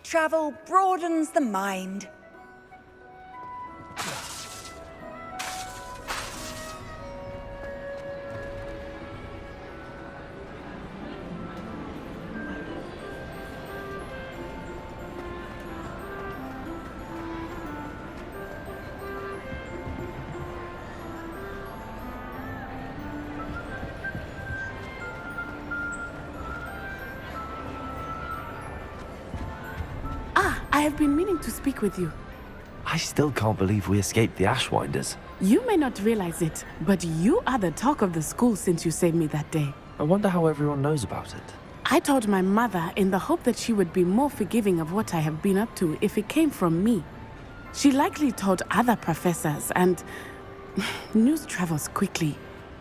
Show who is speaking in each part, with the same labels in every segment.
Speaker 1: Travel broadens the mind.
Speaker 2: I have been meaning to speak with you.
Speaker 3: I still can't believe we escaped the Ashwinders.
Speaker 2: You may not realize it, but you are the talk of the school since you saved me that day.
Speaker 3: I wonder how everyone knows about it.
Speaker 2: I told my mother in the hope that she would be more forgiving of what I have been up to if it came from me. She likely told other professors, and news travels quickly.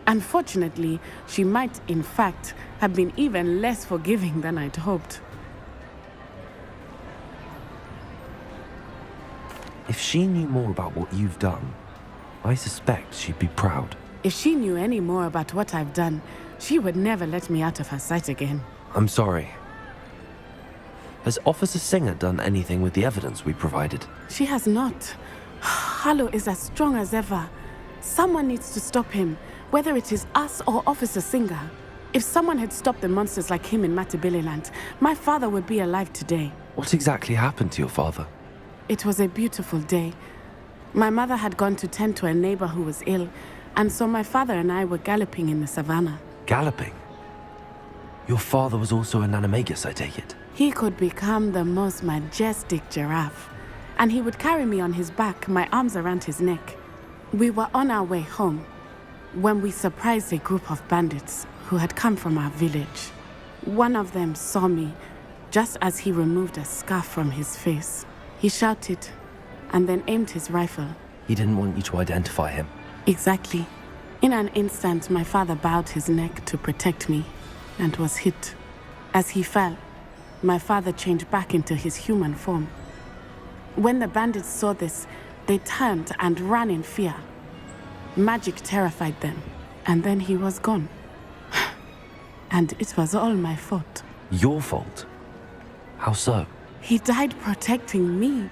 Speaker 2: Unfortunately, she might, in fact, have been even less forgiving than I'd hoped.
Speaker 3: If she knew more about what you've done, I suspect she'd be proud.
Speaker 2: If she knew any more about what I've done, she would never let me out of her sight again.
Speaker 3: I'm sorry. Has Officer Singer done anything with the evidence we provided?
Speaker 2: She has not. Harlow is as strong as ever. Someone needs to stop him, whether it is us or Officer Singer. If someone had stopped the monsters like him in Matabeleland, my father would be alive today.
Speaker 3: What exactly happened to your father?
Speaker 2: It was a beautiful day. My mother had gone to tend to a neighbor who was ill, and so my father and I were galloping in the savannah.
Speaker 3: Galloping? Your father was also an animagus, I take it?
Speaker 2: He could become the most majestic giraffe, and he would carry me on his back, my arms around his neck. We were on our way home when we surprised a group of bandits who had come from our village. One of them saw me just as he removed a scarf from his face. He shouted and then aimed his rifle.
Speaker 3: He didn't want you to identify him.
Speaker 2: Exactly. In an instant, my father bowed his neck to protect me and was hit. As he fell, my father changed back into his human form. When the bandits saw this, they turned and ran in fear. Magic terrified them, and then he was gone. And it was all my fault.
Speaker 3: Your fault? How so?
Speaker 2: He died protecting me.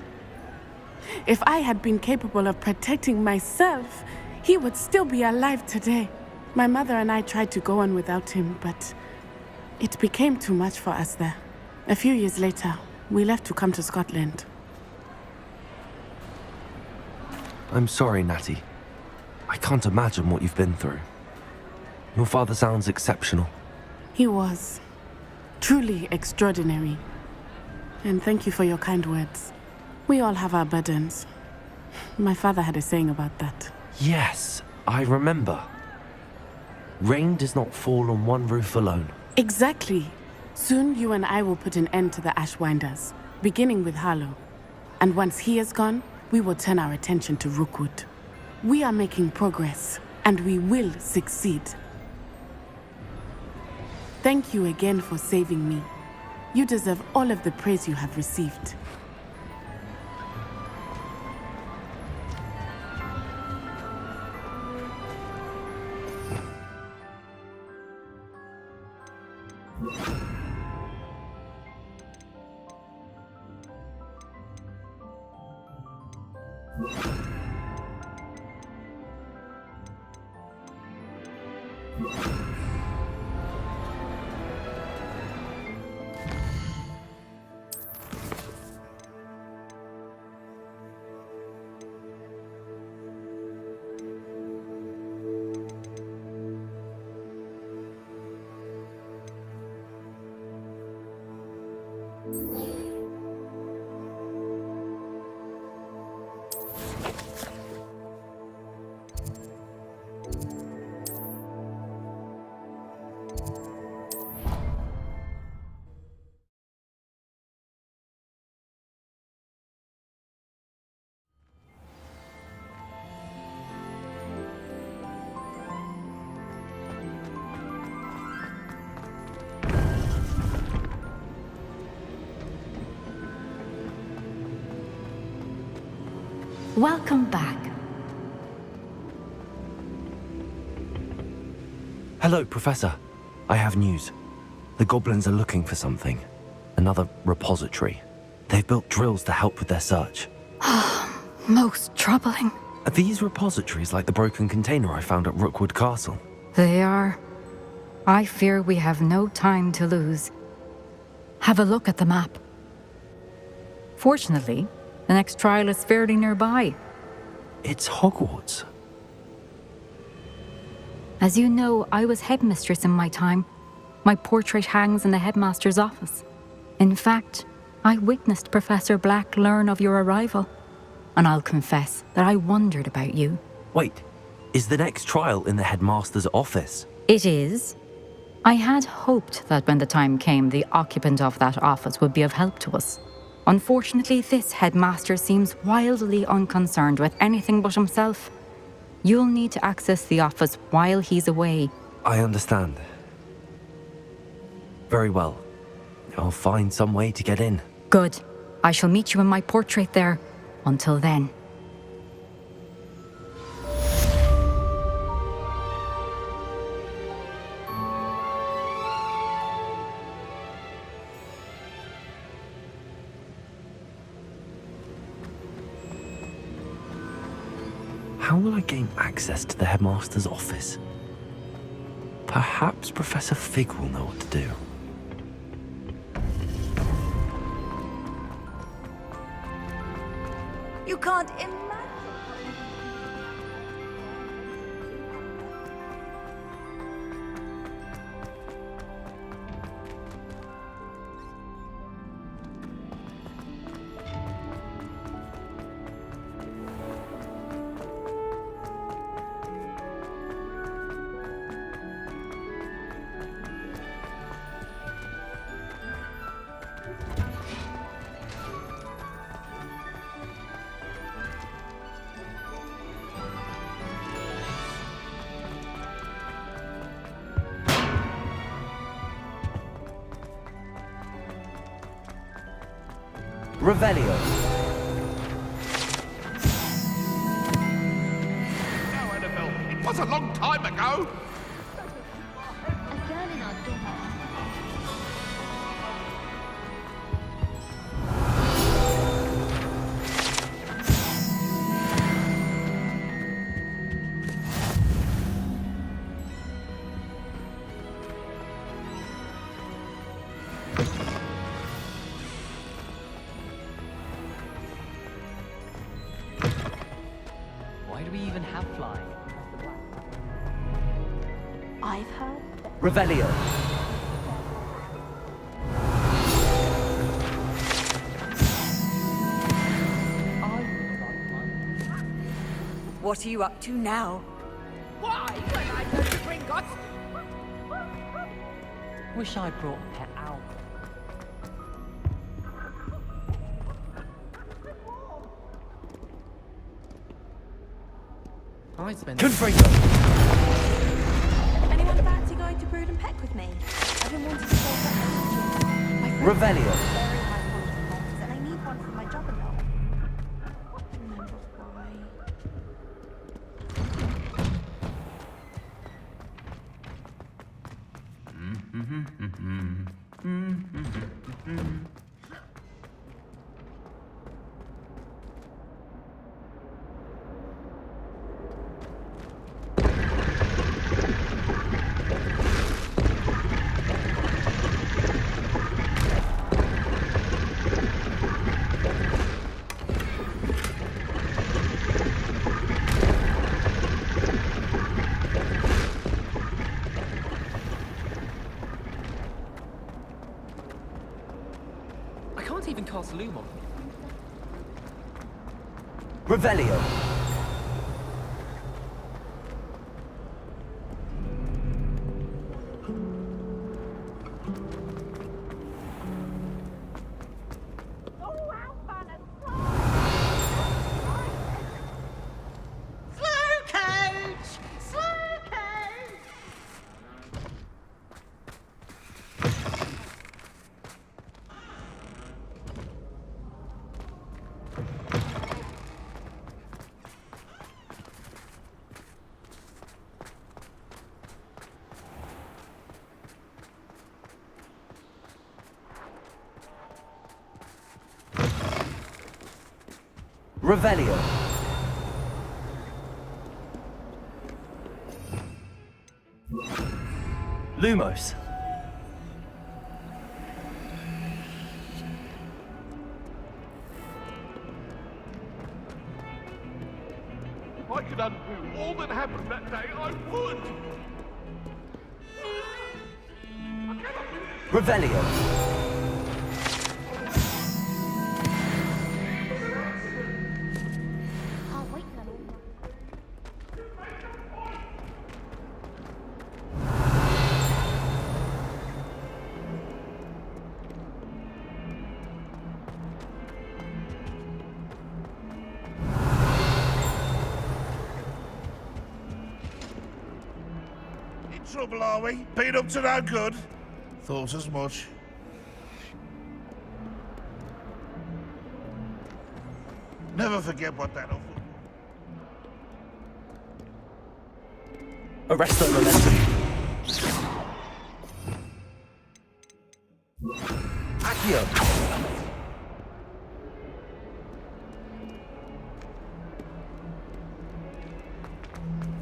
Speaker 2: If I had been capable of protecting myself, he would still be alive today. My mother and I tried to go on without him, but it became too much for us there. A few years later, we left to come to Scotland.
Speaker 3: I'm sorry, Natty. I can't imagine what you've been through. Your father sounds exceptional.
Speaker 2: He was truly extraordinary. And thank you for your kind words. We all have our burdens. My father had a saying about that.
Speaker 3: Yes, I remember. Rain does not fall on one roof alone.
Speaker 2: Exactly. Soon you and I will put an end to the Ashwinders, beginning with Harlow. And once he is gone, we will turn our attention to Rookwood. We are making progress, and we will succeed. Thank you again for saving me. You deserve all of the praise you have received.
Speaker 4: Welcome back.
Speaker 3: Hello, Professor. I have news. The goblins are looking for something. Another repository. They've built drills to help with their search.
Speaker 4: Most troubling.
Speaker 3: Are these repositories like the broken container I found at Rookwood Castle?
Speaker 4: They are. I fear we have no time to lose. Have a look at the map. Fortunately, the next trial is fairly nearby.
Speaker 3: It's Hogwarts.
Speaker 4: As you know, I was headmistress in my time. My portrait hangs in the headmaster's office. In fact, I witnessed Professor Black learn of your arrival. And I'll confess that I wondered about you.
Speaker 3: Wait, is the next trial in the headmaster's office?
Speaker 4: It is. I had hoped that when the time came, the occupant of that office would be of help to us. Unfortunately, this headmaster seems wildly unconcerned with anything but himself. You'll need to access the office while he's away.
Speaker 3: I understand. Very well. I'll find some way to get in.
Speaker 4: Good. I shall meet you in my portrait there. Until then.
Speaker 3: How will I gain access to the headmaster's office? Perhaps Professor Fig will know what to do.
Speaker 1: You can't imagine.
Speaker 3: Revelio.
Speaker 5: Now, Annabelle, it was a long time ago.
Speaker 6: A girl in our dorm.
Speaker 7: Why do we even have flying?
Speaker 6: I've heard that
Speaker 3: Revelio.
Speaker 1: What are you up to now?
Speaker 7: Why? When I go to Gringotts? Wish I brought a pet owl. I spent.
Speaker 3: Confringo.
Speaker 1: Anyone fancy going to Brood and Peck with me? I've been wanting to go back. My friend
Speaker 3: Revelio.
Speaker 1: has very high quality moths, and I need one for my job and all. Remember why?
Speaker 7: I can't even cast Loom on them.
Speaker 3: Revelio. Revelio. Lumos.
Speaker 5: If I could undo all that happened that day, I would. I cannot do this.
Speaker 3: Revelio.
Speaker 6: Can't wait for them.
Speaker 8: In trouble, are we? Been up to no good? Thought as much. Never forget what that offered.
Speaker 3: Arresto momentum. Accio.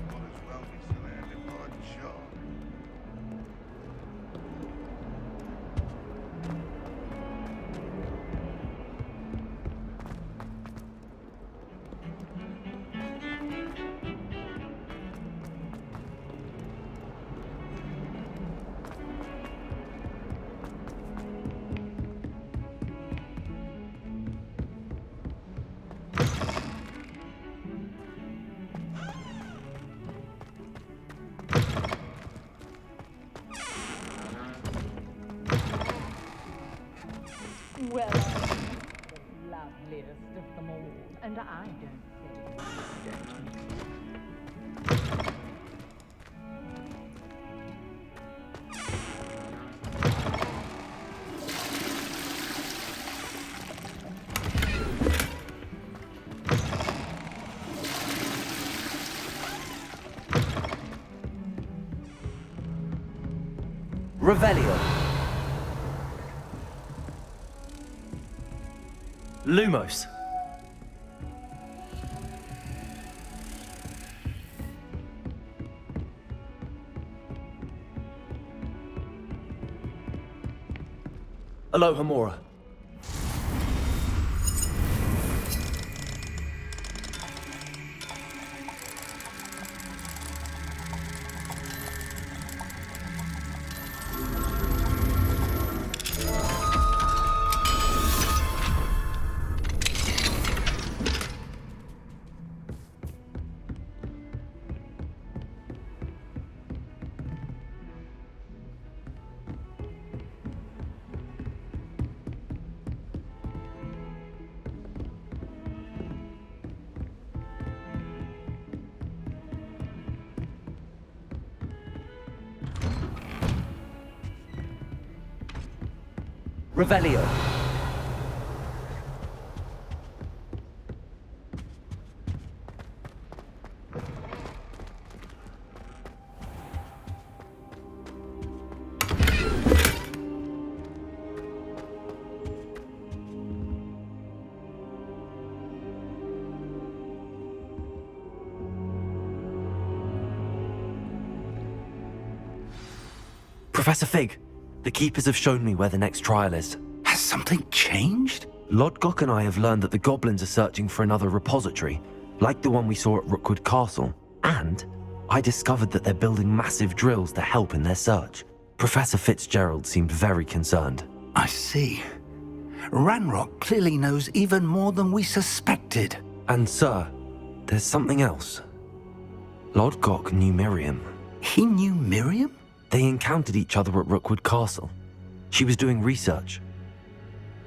Speaker 8: Might as well be still handling my job.
Speaker 9: Well, the loveliest of them all, and I don't say
Speaker 3: Revelio. Lumos. Aloha Mora. Revelio. Professor Fig, the Keepers have shown me where the next trial is.
Speaker 10: Has something changed?
Speaker 3: Lodgok and I have learned that the goblins are searching for another repository, like the one we saw at Rookwood Castle. And I discovered that they're building massive drills to help in their search. Professor Fitzgerald seemed very concerned.
Speaker 10: I see. Ranrock clearly knows even more than we suspected.
Speaker 3: And sir, there's something else. Lodgok knew Miriam.
Speaker 10: He knew Miriam?
Speaker 3: They encountered each other at Rookwood Castle. She was doing research.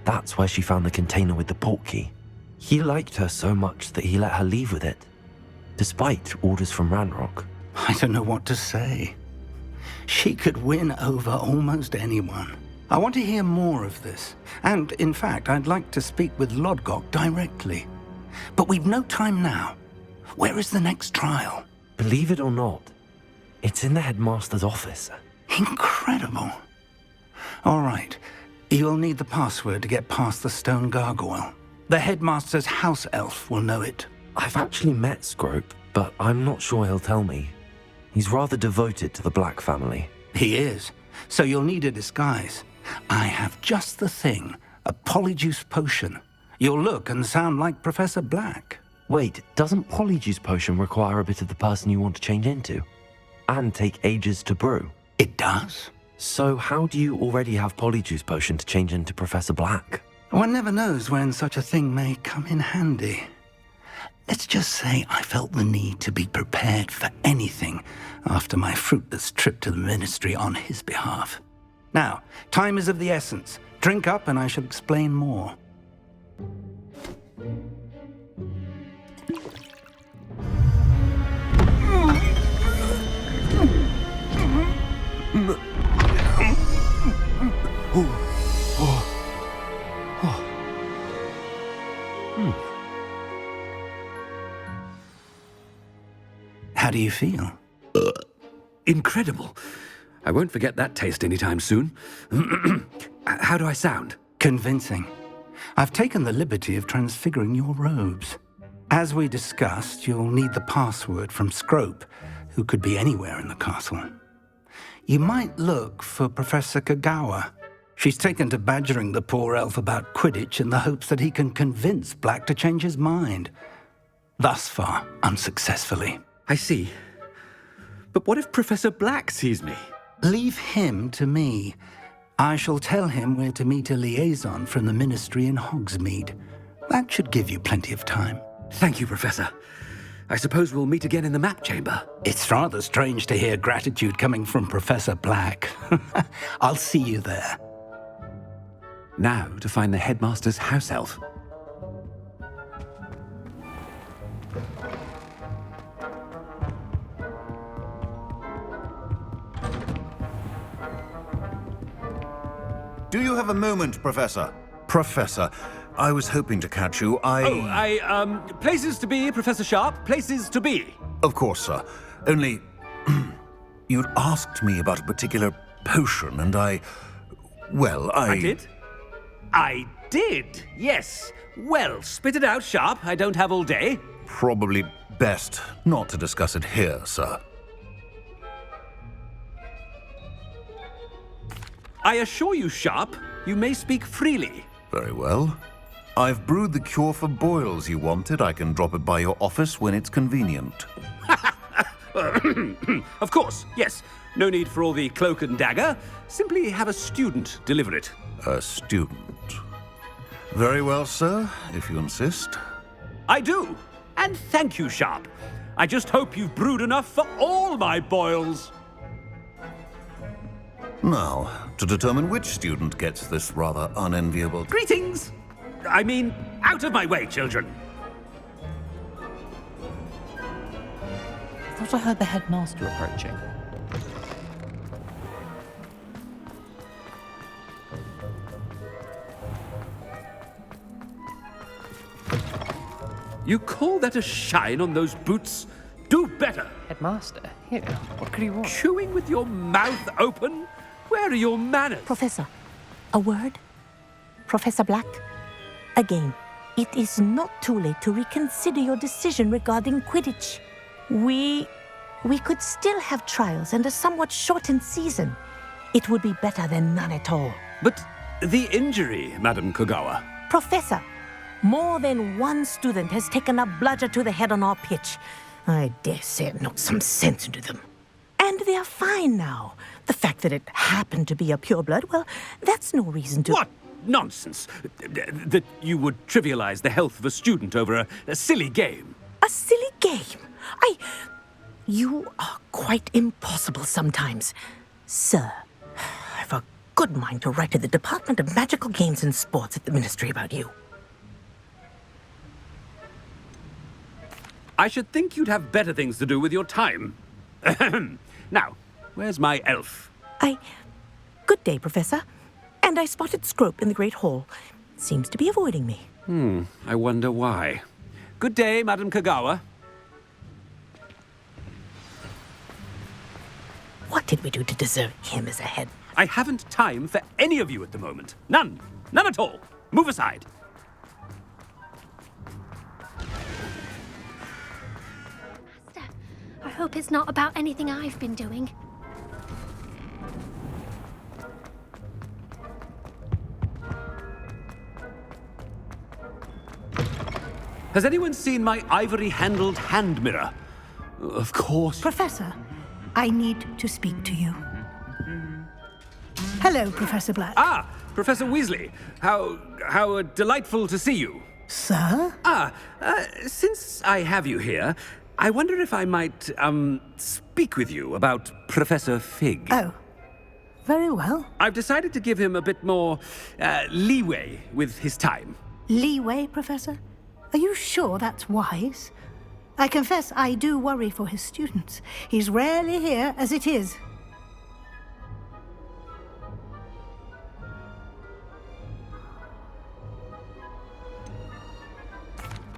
Speaker 3: That's where she found the container with the portkey. He liked her so much that he let her leave with it, despite orders from Ranrock.
Speaker 10: I don't know what to say. She could win over almost anyone. I want to hear more of this. And, in fact, I'd like to speak with Lodgok directly. But we've no time now. Where is the next trial?
Speaker 3: Believe it or not, it's in the headmaster's office.
Speaker 10: Incredible. All right. You'll need the password to get past the stone gargoyle. The headmaster's house elf will know it.
Speaker 3: I've actually met Scrope, but I'm not sure he'll tell me. He's rather devoted to the Black family.
Speaker 10: He is. So you'll need a disguise. I have just the thing. A polyjuice potion. You'll look and sound like Professor Black.
Speaker 3: Wait, doesn't Polyjuice Potion require a bit of the person you want to change into? And take ages to brew?
Speaker 10: It does.
Speaker 3: So how do you already have Polyjuice Potion to change into Professor Black?
Speaker 10: One never knows when such a thing may come in handy. Let's just say I felt the need to be prepared for anything after my fruitless trip to the ministry on his behalf. Now, time is of the essence. Drink up and I shall explain more. How do you feel?
Speaker 11: Incredible. I won't forget that taste anytime soon. How do I sound?
Speaker 10: Convincing. I've taken the liberty of transfiguring your robes. As we discussed, you'll need the password from Scrope, who could be anywhere in the castle. You might look for Professor Kagawa. She's taken to badgering the poor elf about Quidditch in the hopes that he can convince Black to change his mind. Thus far, unsuccessfully.
Speaker 11: I see. But what if Professor Black sees me?
Speaker 10: Leave him to me. I shall tell him where to meet a liaison from the ministry in Hogsmeade. That should give you plenty of time.
Speaker 11: Thank you, Professor. I suppose we'll meet again in the map chamber.
Speaker 10: It's rather strange to hear gratitude coming from Professor Black. I'll see you there.
Speaker 11: Now to find the headmaster's house elf.
Speaker 12: Do you have a moment, Professor? Professor, I was hoping to catch you.
Speaker 11: Places to be, Professor Sharp. Places to be.
Speaker 12: Of course, sir. Only, you'd asked me about a particular potion, and I
Speaker 11: did? I did, yes. Well, spit it out, Sharp. I don't have all day.
Speaker 12: Probably best not to discuss it here, sir.
Speaker 11: I assure you, Sharp, you may speak freely.
Speaker 12: Very well. I've brewed the cure for boils you wanted. I can drop it by your office when it's convenient.
Speaker 11: Of course, yes. No need for all the cloak and dagger. Simply have a student deliver it.
Speaker 12: A student. Very well, sir, if you insist.
Speaker 11: I do. And thank you, Sharp. I just hope you've brewed enough for all my boils.
Speaker 12: Now, to determine which student gets this rather unenviable...
Speaker 11: Greetings! I mean, out of my way, children.
Speaker 7: I thought I heard the headmaster approaching.
Speaker 11: You call that a shine on those boots? Do better!
Speaker 7: Headmaster, here, what could he want?
Speaker 11: Chewing with your mouth open? Where are your manners?
Speaker 13: Professor, a word? Professor Black? Again, it is not too late to reconsider your decision regarding Quidditch. We could still have trials and a somewhat shortened season. It would be better than none at all.
Speaker 11: But the injury, Madam Kagawa.
Speaker 13: Professor, more than one student has taken a bludger to the head on our pitch. I dare say it knocked some sense into them. And they're fine now. The fact that it happened to be a pureblood, well, that's no reason to...
Speaker 11: What nonsense! That you would trivialize the health of a student over a silly game.
Speaker 13: A silly game? You are quite impossible sometimes. Sir, I've a good mind to write to the Department of Magical Games and Sports at the Ministry about you.
Speaker 11: I should think you'd have better things to do with your time. Now, where's my elf?
Speaker 13: Good day, Professor. And I spotted Scrope in the Great Hall. Seems to be avoiding me.
Speaker 11: I wonder why. Good day, Madam Kagawa.
Speaker 13: What did we do to deserve him as a head?
Speaker 11: I haven't time for any of you at the moment. None. None at all. Move aside.
Speaker 6: hope it's not about anything I've been doing.
Speaker 11: Has anyone seen my ivory-handled hand mirror? Of course.
Speaker 14: Professor, I need to speak to you. Hello, Professor Black.
Speaker 11: Ah, Professor Weasley. How delightful to see you.
Speaker 14: Sir?
Speaker 11: Since I have you here, I wonder if I might, speak with you about Professor Fig.
Speaker 14: Oh, very well.
Speaker 11: I've decided to give him a bit more, leeway with his time.
Speaker 14: Leeway, Professor? Are you sure that's wise? I confess I do worry for his students. He's rarely here as it is.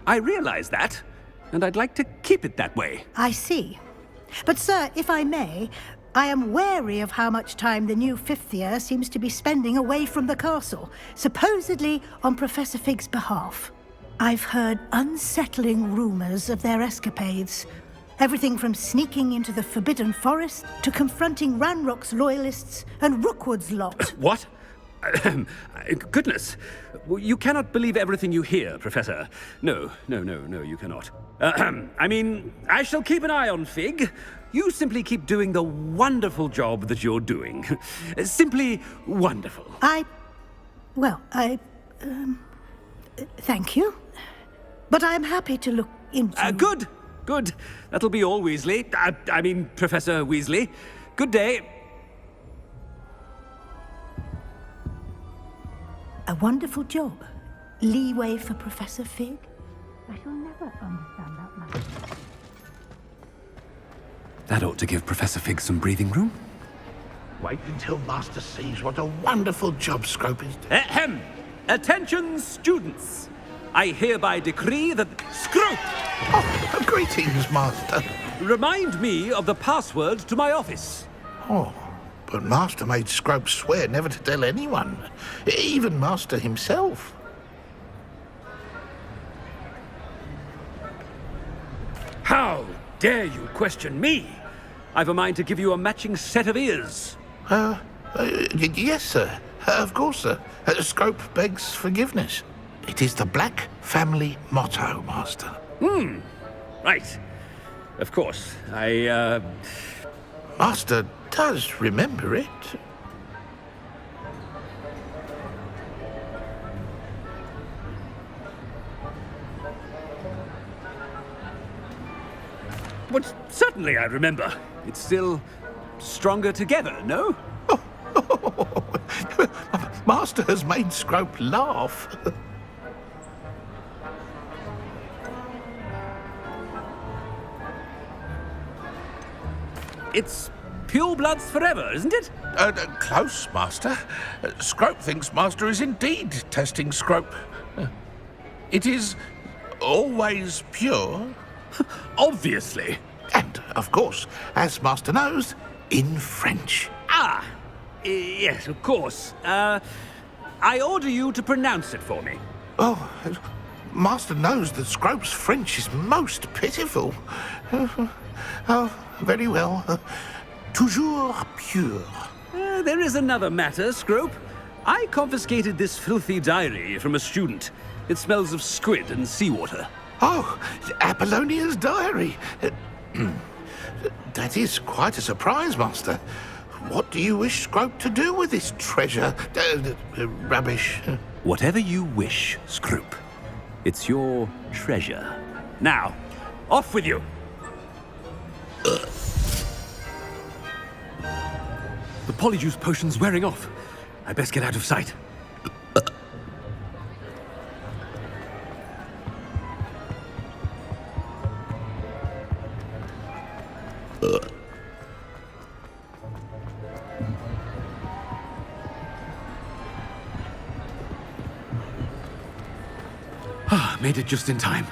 Speaker 11: I realize that, and I'd like to keep it that way.
Speaker 14: I see. But, sir, if I may, I am wary of how much time the new fifth year seems to be spending away from the castle, supposedly on Professor Fig's behalf. I've heard unsettling rumors of their escapades. Everything from sneaking into the Forbidden Forest to confronting Ranrock's loyalists and Rookwood's lot.
Speaker 11: What? Goodness. You cannot believe everything you hear, Professor. No, you cannot. I mean, I shall keep an eye on Fig. You simply keep doing the wonderful job that you're doing. Simply wonderful.
Speaker 14: Thank you. But I'm happy to look into...
Speaker 11: Good. That'll be all, Weasley. I mean, Professor Weasley. Good day.
Speaker 14: A wonderful job. Leeway for Professor Fig? I shall never understand that matter.
Speaker 11: That ought to give Professor Fig some breathing room.
Speaker 8: Wait until Master sees what a wonderful job Scrope is doing.
Speaker 11: Ahem! Attention, students! I hereby decree that Scrope!
Speaker 8: Oh, greetings, Master.
Speaker 11: Remind me of the password to my office.
Speaker 8: Oh, but Master made Scrope swear never to tell anyone, even Master himself.
Speaker 11: How dare you question me? I've a mind to give you a matching set of ears.
Speaker 8: Yes, sir. Of course, sir. Scrope begs forgiveness. It is the Black family motto, Master.
Speaker 11: Right. Of course.
Speaker 8: Master does remember it.
Speaker 11: But certainly I remember. It's still stronger together, no?
Speaker 8: Master has made Scrope laugh.
Speaker 11: It's pure bloods forever, isn't it?
Speaker 8: Close, Master. Scrope thinks Master is indeed testing Scrope. It is always pure.
Speaker 11: Obviously.
Speaker 8: And, of course, as Master knows, in French.
Speaker 11: Yes, of course. I order you to pronounce it for me.
Speaker 8: Oh, Master knows that Scrope's French is most pitiful. Oh, very well. Toujours pure.
Speaker 11: There is another matter, Scrope. I confiscated this filthy diary from a student. It smells of squid and seawater.
Speaker 8: Oh, Apollonia's diary. That is quite a surprise, Master. What do you wish Scrope to do with this treasure? Rubbish.
Speaker 11: Whatever you wish, Scrope. It's your treasure. Now, off with you. The polyjuice potion's wearing off. I best get out of sight. Made it just in time.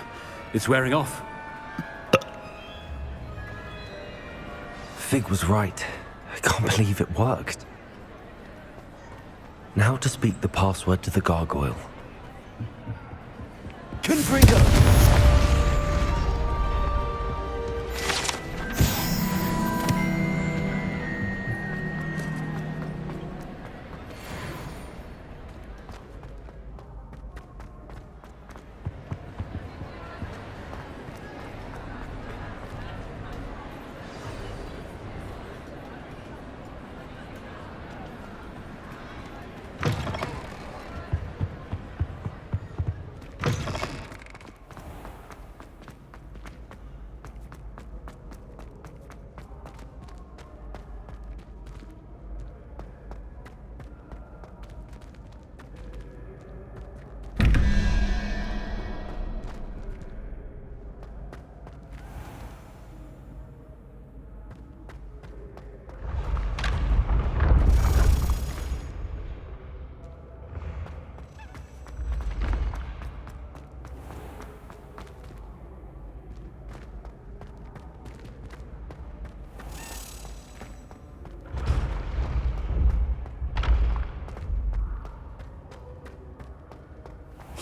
Speaker 11: It's wearing off.
Speaker 3: Fig was right. I can't believe it worked. Now to speak the password to the gargoyle.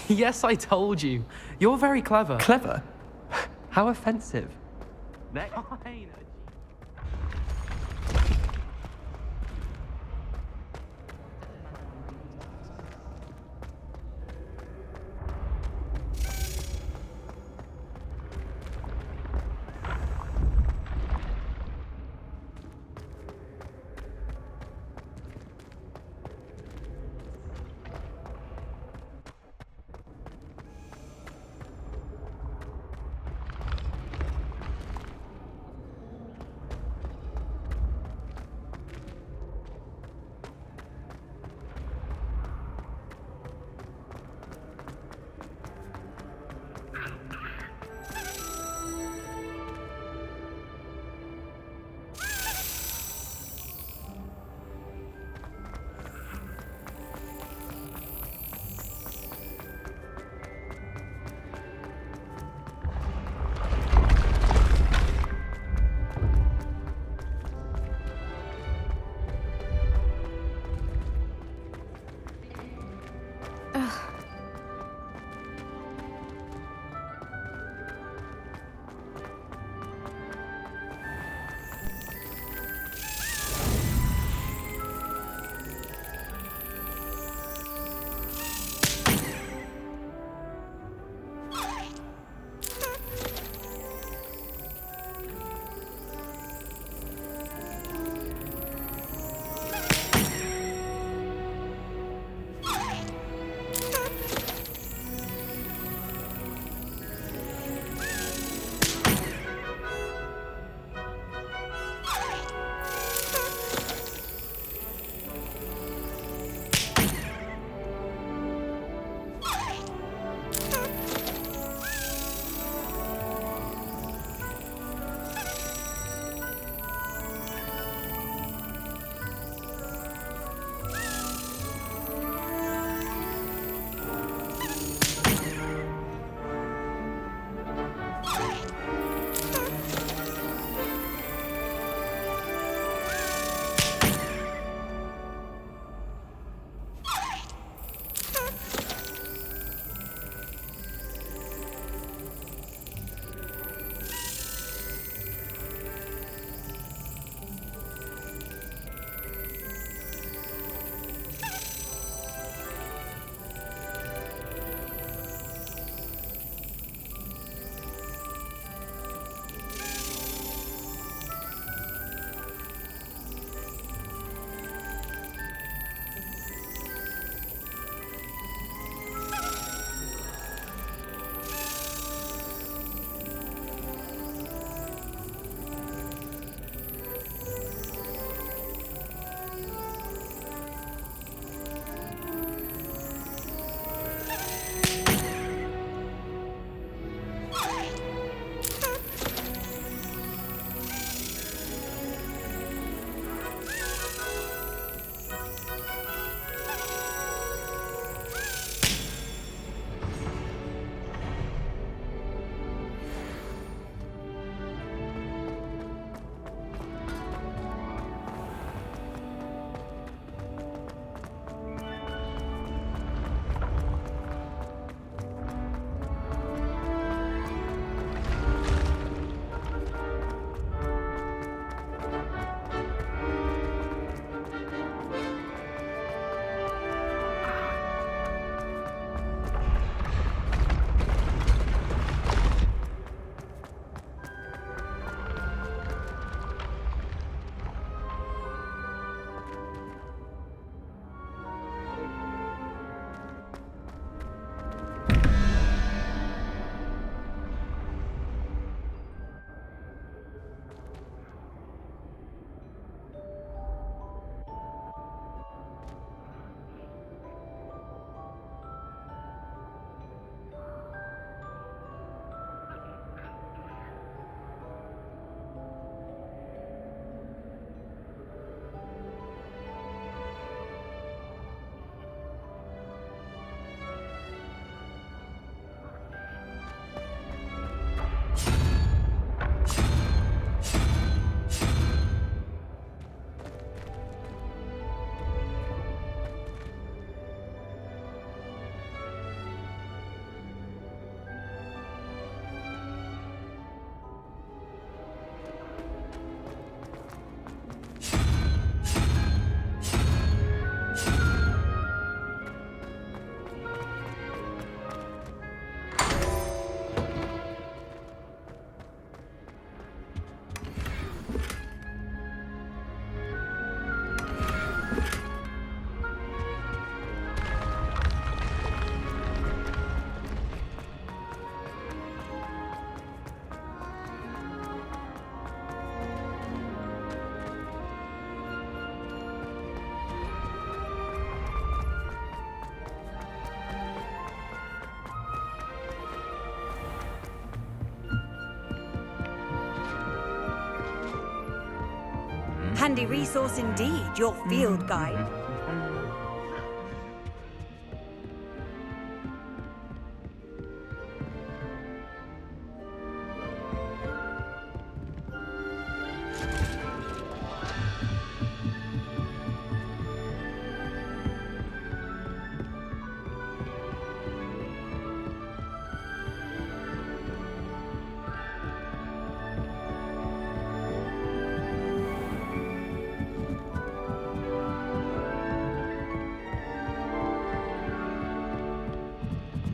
Speaker 7: Yes, I told you. You're very clever. Clever? How offensive.
Speaker 15: Handy resource indeed, your field guide.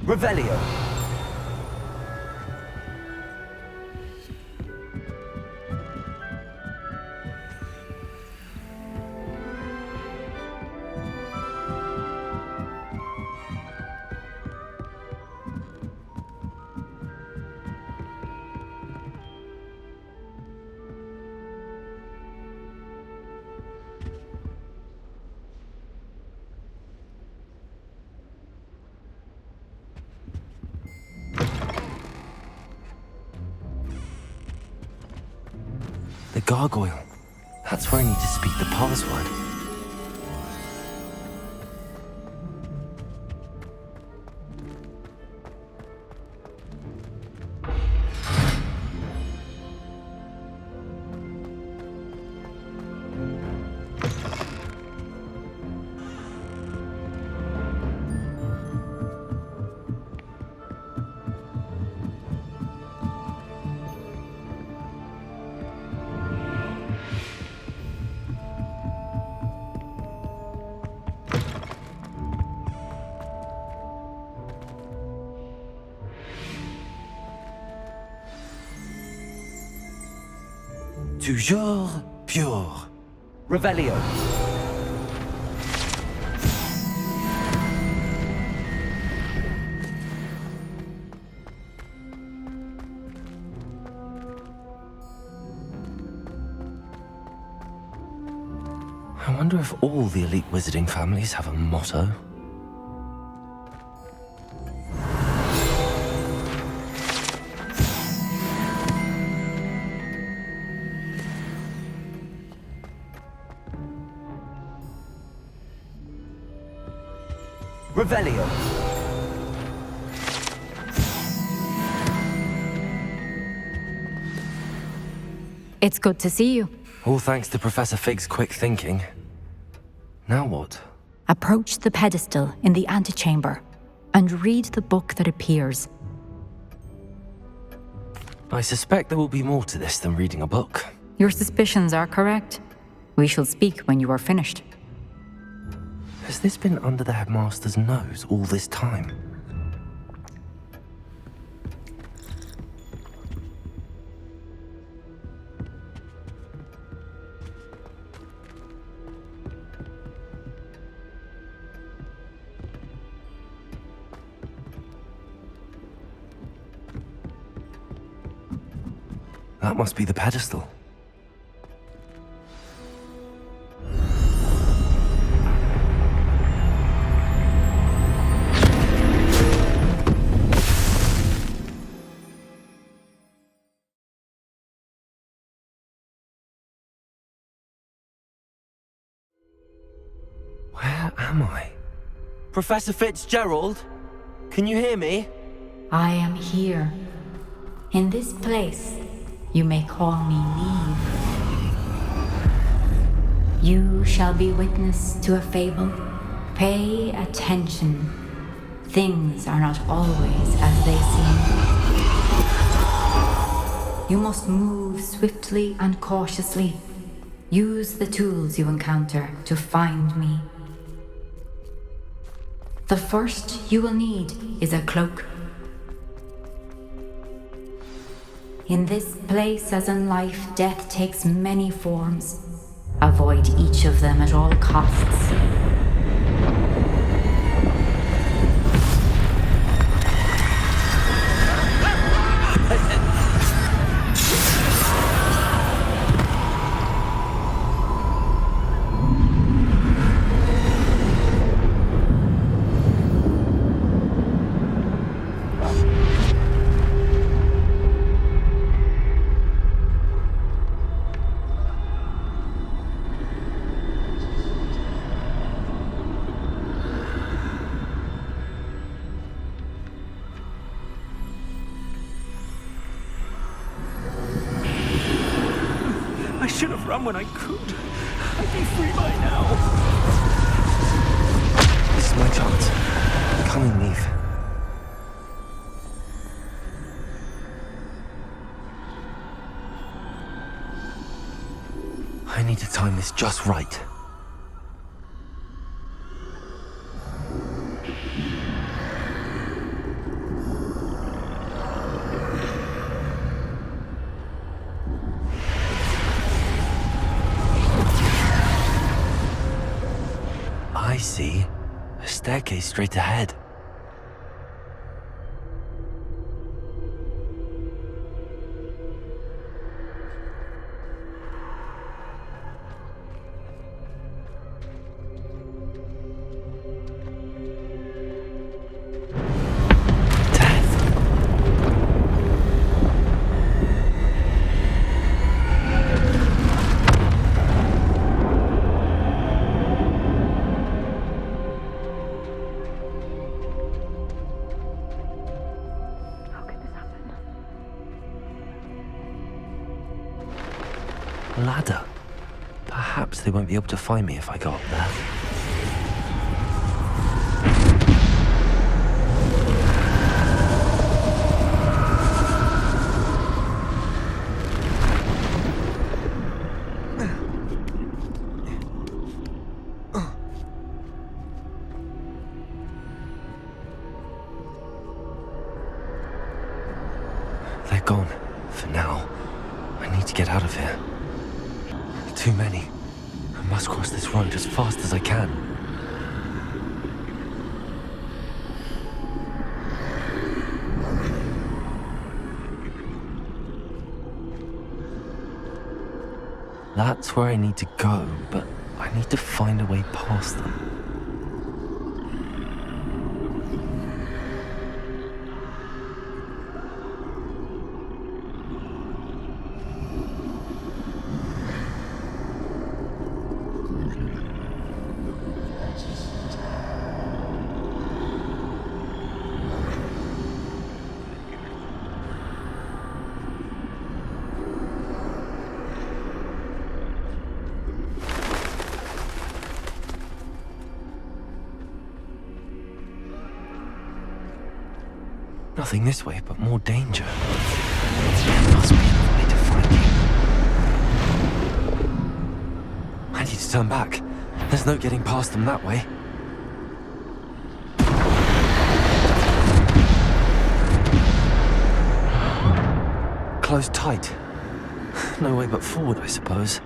Speaker 3: Revelio. The gargoyle. That's where I need to speak the password. Toujours pure. Revelio. I wonder if all the elite wizarding families have a motto. Revelio.
Speaker 4: It's good to see you.
Speaker 3: All thanks to Professor Fig's quick thinking. Now what?
Speaker 4: Approach the pedestal in the antechamber and read the book that appears.
Speaker 3: I suspect there will be more to this than reading a book.
Speaker 4: Your suspicions are correct. We shall speak when you are finished.
Speaker 3: Has this been under the headmaster's nose all this time? That must be the pedestal. Where am I? Professor Fitzgerald? Can you hear me?
Speaker 4: I am here. In this place, you may call me Neve. You shall be witness to a fable. Pay attention. Things are not always as they seem. You must move swiftly and cautiously. Use the tools you encounter to find me. The first you will need is a cloak. In this place, as in life, death takes many forms. Avoid each of them at all costs.
Speaker 11: have run when I could. I'd be free by now.
Speaker 3: This is my chance. Come and leave. I need to time this just right. I see. A staircase straight ahead. Ladder. Perhaps they won't be able to find me if I go up there. They're gone. For now. I need to get out of here. Too many. I must cross this road as fast as I can. That's where I need to go, but I need to find a way past them. Nothing this way, but more danger. There must be another way to find you. I need to turn back. There's no getting past them that way. Closed tight. No way but forward, I suppose.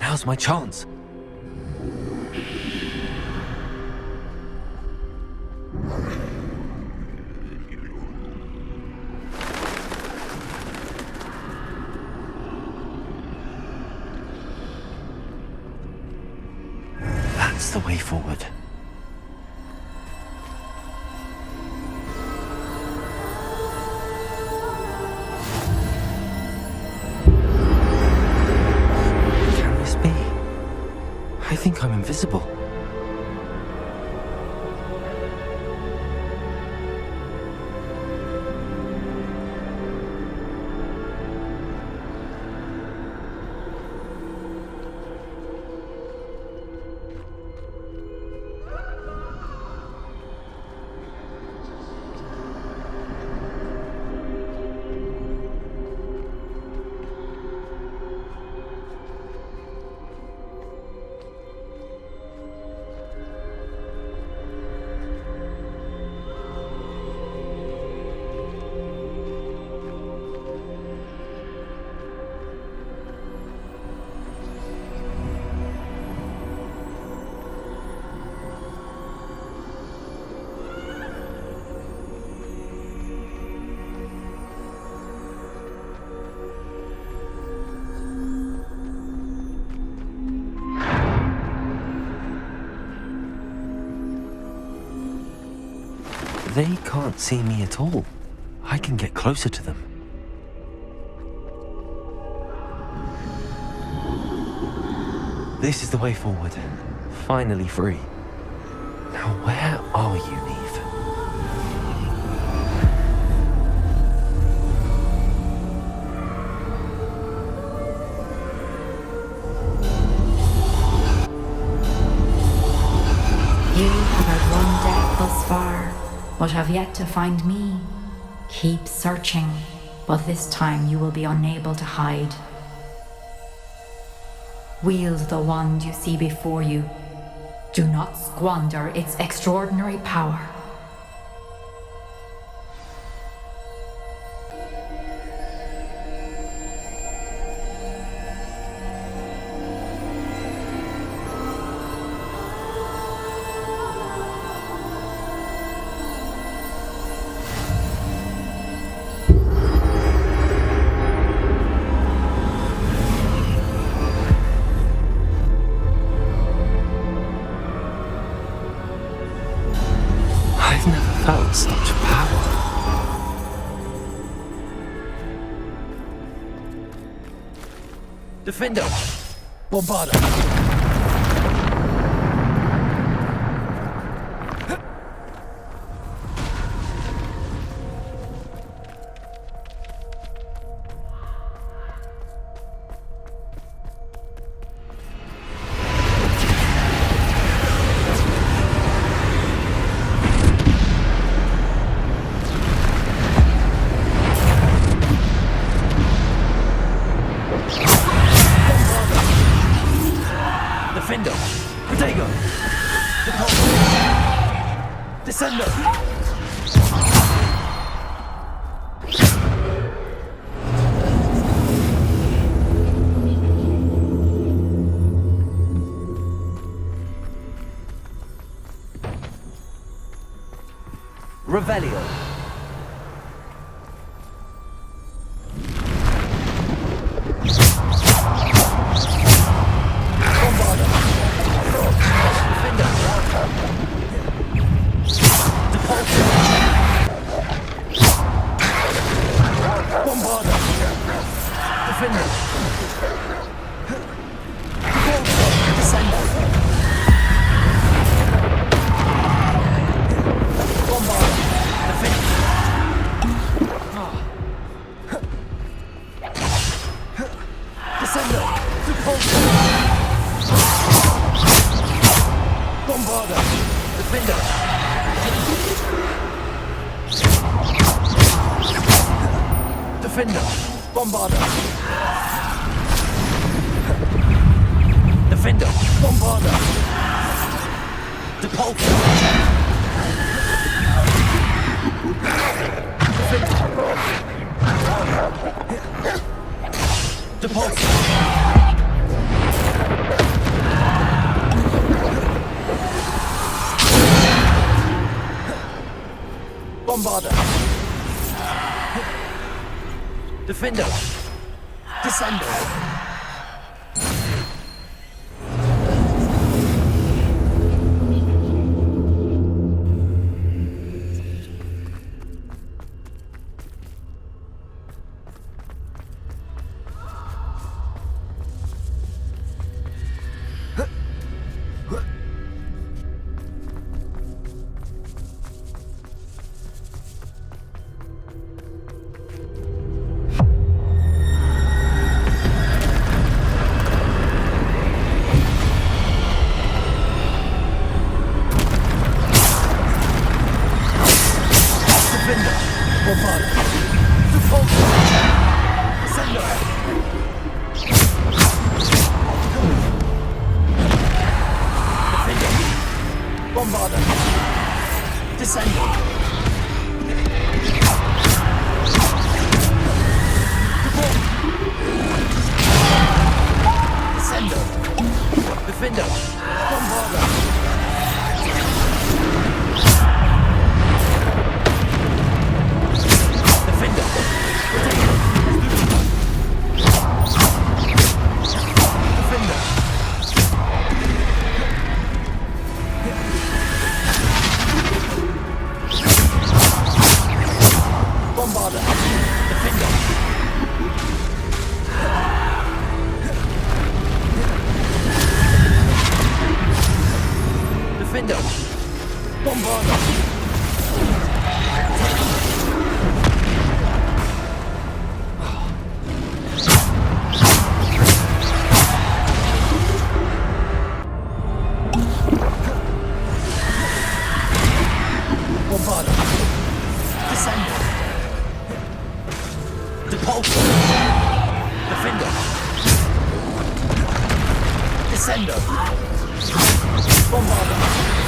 Speaker 3: Now's my chance. That's the way forward. I think I'm invisible. They can't see me at all. I can get closer to them. This is the way forward. Finally free. Now where are you, Neve?
Speaker 4: You have outrun death thus far, but have yet to find me. Keep searching, but this time you will be unable to hide. Wield the wand you see before you. Do not squander its extraordinary power.
Speaker 3: I've never felt such power. Defender! Bombarda! Defender! Protego! Descendo! Revelio! Defender! Bombarda! Defender! Bombarda! Depulso! Depulso! Bombarda! Defender! Descendo! Bombarda! Descendo! Descendo! Defender! Bombarda! Defender! Defender!
Speaker 16: Descendo. Bombarda.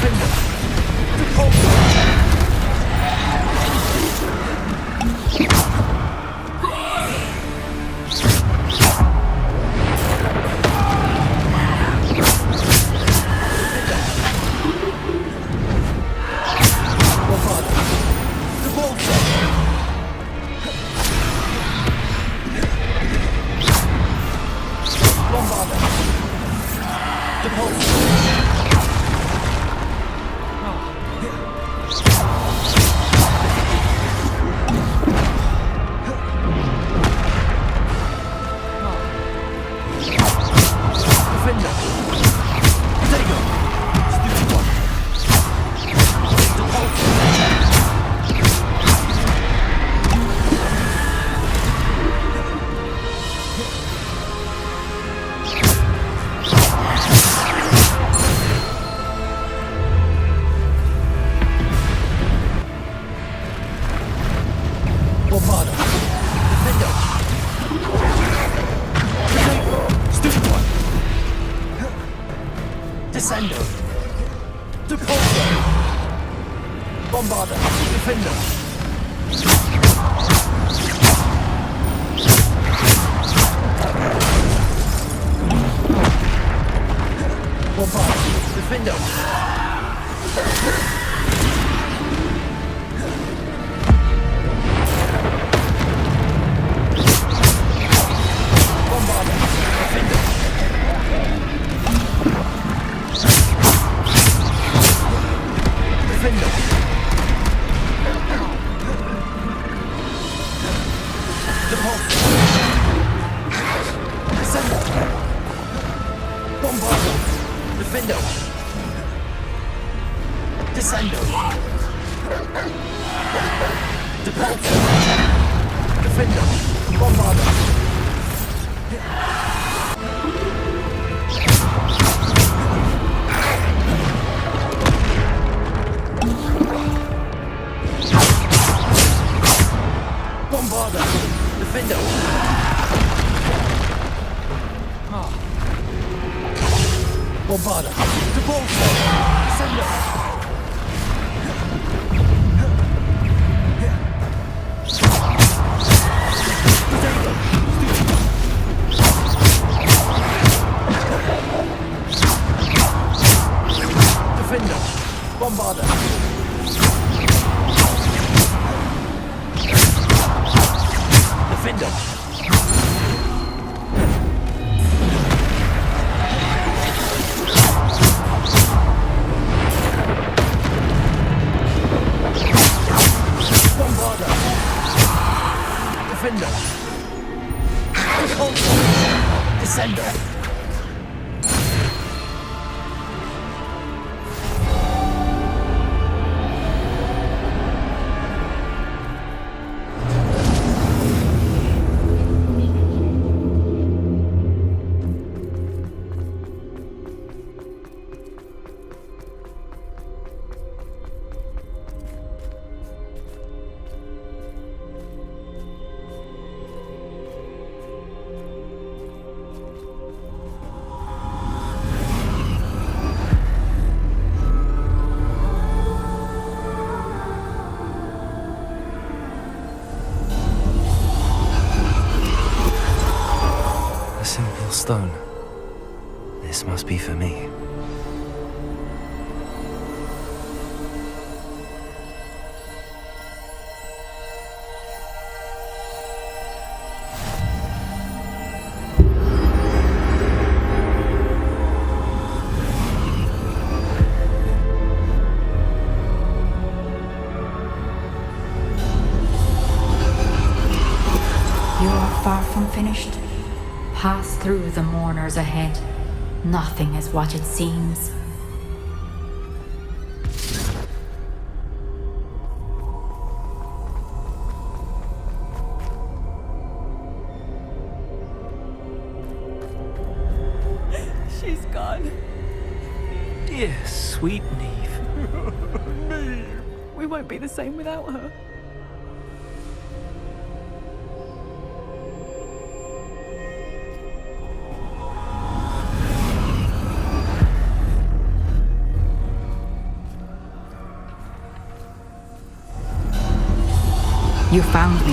Speaker 16: Defender. Repulsor. Descendo. Repulsor. Bombarda. Defender. Bombarda. Defender. Bombarda. Repulsor. Descendo. Defender. Bombarda. Defender. Defender. Descender.
Speaker 3: Stone. This must be for me.
Speaker 4: You are far from finished. Pass through the mourners ahead. Nothing is what it seems.
Speaker 17: She's gone.
Speaker 7: Dear sweet Neve.
Speaker 17: Neve. We won't be the same without her.
Speaker 4: You found me,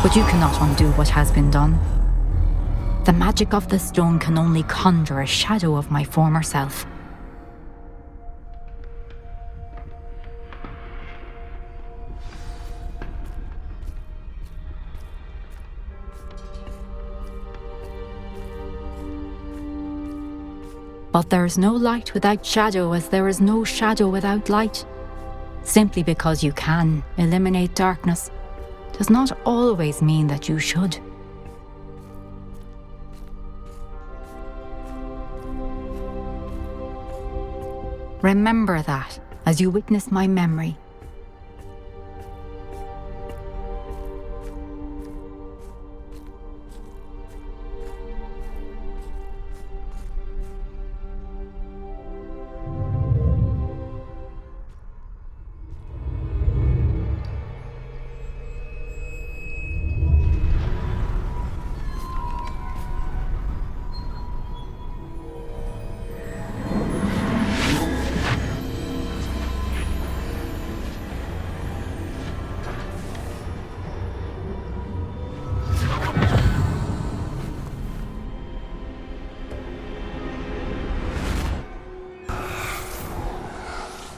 Speaker 4: but you cannot undo what has been done. The magic of the stone can only conjure a shadow of my former self. But there is no light without shadow, as there is no shadow without light. Simply because you can eliminate darkness does not always mean that you should. Remember that as you witness my memory.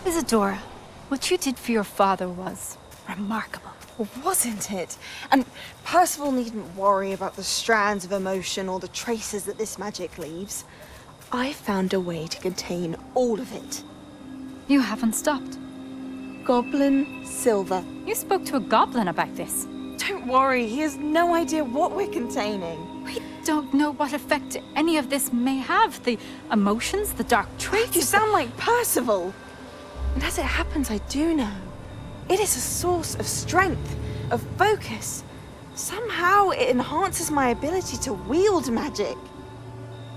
Speaker 17: Isadora, what you did for your father was remarkable.
Speaker 18: Well, wasn't it? And Percival needn't worry about the strands of emotion or the traces that this magic leaves. I found a way to contain all of it.
Speaker 4: You haven't stopped.
Speaker 18: Goblin Silver.
Speaker 4: You spoke to a goblin about this.
Speaker 18: Don't worry, he has no idea what we're containing.
Speaker 4: We don't know what effect any of this may have. The emotions, the dark traits.
Speaker 18: You sound like Percival. And as it happens, I do know. It is a source of strength, of focus. Somehow it enhances my ability to wield magic.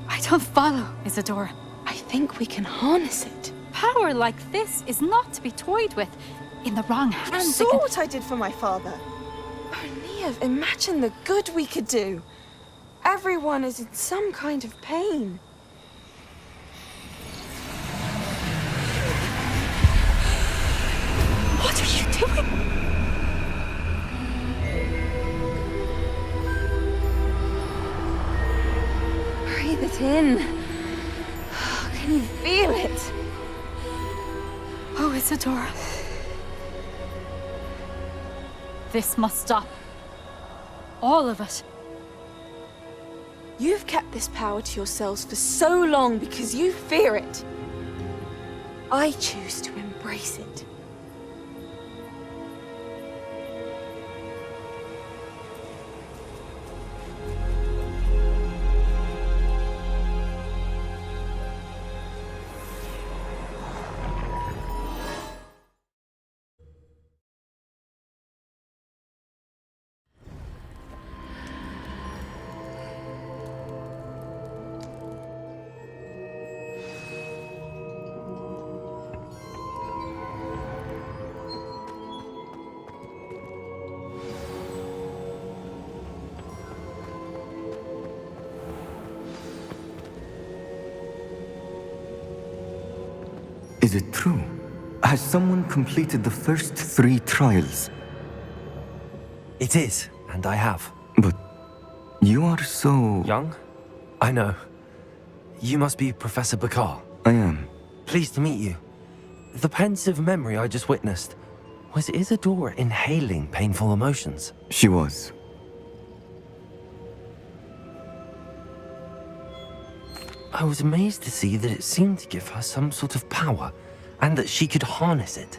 Speaker 4: I don't follow, Isadora.
Speaker 18: I think we can harness it.
Speaker 4: Power like this is not to be toyed with. In the wrong hands,
Speaker 18: You saw what I did for my father. Oh, Neve, imagine the good we could do. Everyone is in some kind of pain.
Speaker 4: What are you doing?
Speaker 18: Breathe it in. Can you feel it?
Speaker 4: Oh, Isadora. This must stop. All of it.
Speaker 18: You've kept this power to yourselves for so long because you fear it. I choose to embrace it.
Speaker 19: Is it true? Has someone completed the first 3 trials?
Speaker 3: It is, and I have.
Speaker 19: But you are so...
Speaker 3: Young? I know. You must be Professor Bakar.
Speaker 19: I am.
Speaker 3: Pleased to meet you. The pensive memory I just witnessed, was Isadora inhaling painful emotions?
Speaker 19: She was.
Speaker 3: I was amazed to see that it seemed to give her some sort of power, and that she could harness it.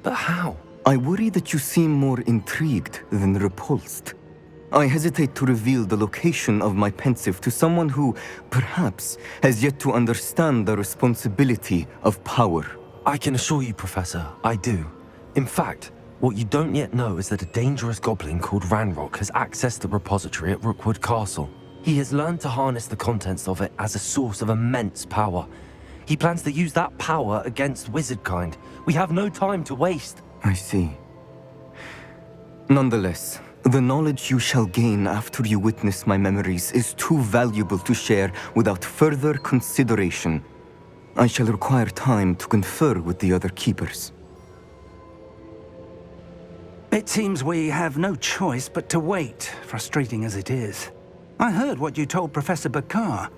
Speaker 3: But how?
Speaker 19: I worry that you seem more intrigued than repulsed. I hesitate to reveal the location of my pensive to someone who, perhaps, has yet to understand the responsibility of power.
Speaker 3: I can assure you, Professor, I do. In fact, what you don't yet know is that a dangerous goblin called Ranrock has accessed the repository at Rookwood Castle. He has learned to harness the contents of it as a source of immense power. He plans to use that power against wizardkind. We have no time to waste.
Speaker 19: I see. Nonetheless, the knowledge you shall gain after you witness my memories is too valuable to share without further consideration. I shall require time to confer with the other keepers.
Speaker 10: It seems we have no choice but to wait, frustrating as it is. I heard what you told Professor Bakar.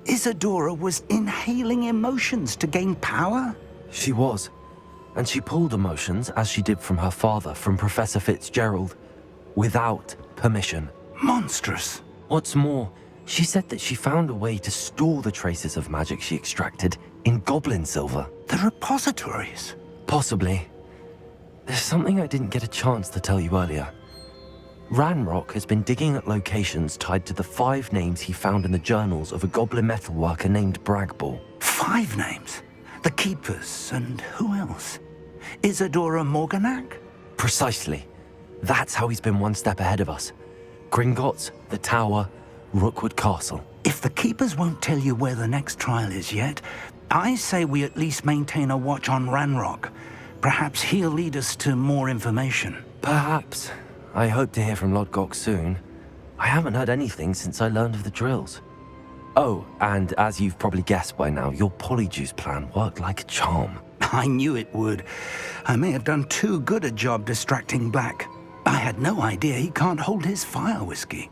Speaker 10: Isadora was inhaling emotions to gain power?
Speaker 3: She was. And she pulled emotions, as she did from her father, from Professor Fitzgerald, without permission.
Speaker 10: Monstrous.
Speaker 3: What's more, she said that she found a way to store the traces of magic she extracted in goblin silver.
Speaker 10: The repositories?
Speaker 3: Possibly. There's something I didn't get a chance to tell you earlier. Ranrock has been digging at locations tied to the 5 names he found in the journals of a goblin metalworker named Bragball.
Speaker 10: 5 names? The Keepers, and who else? Isadora Morganac?
Speaker 3: Precisely. That's how he's been one step ahead of us. Gringotts, the Tower, Rookwood Castle.
Speaker 10: If the Keepers won't tell you where the next trial is yet, I say we at least maintain a watch on Ranrock. Perhaps he'll lead us to more information.
Speaker 3: Perhaps. I hope to hear from Lodgok soon. I haven't heard anything since I learned of the drills. Oh, and as you've probably guessed by now, your polyjuice plan worked like a charm.
Speaker 10: I knew it would. I may have done too good a job distracting Black. I had no idea he can't hold his fire whiskey.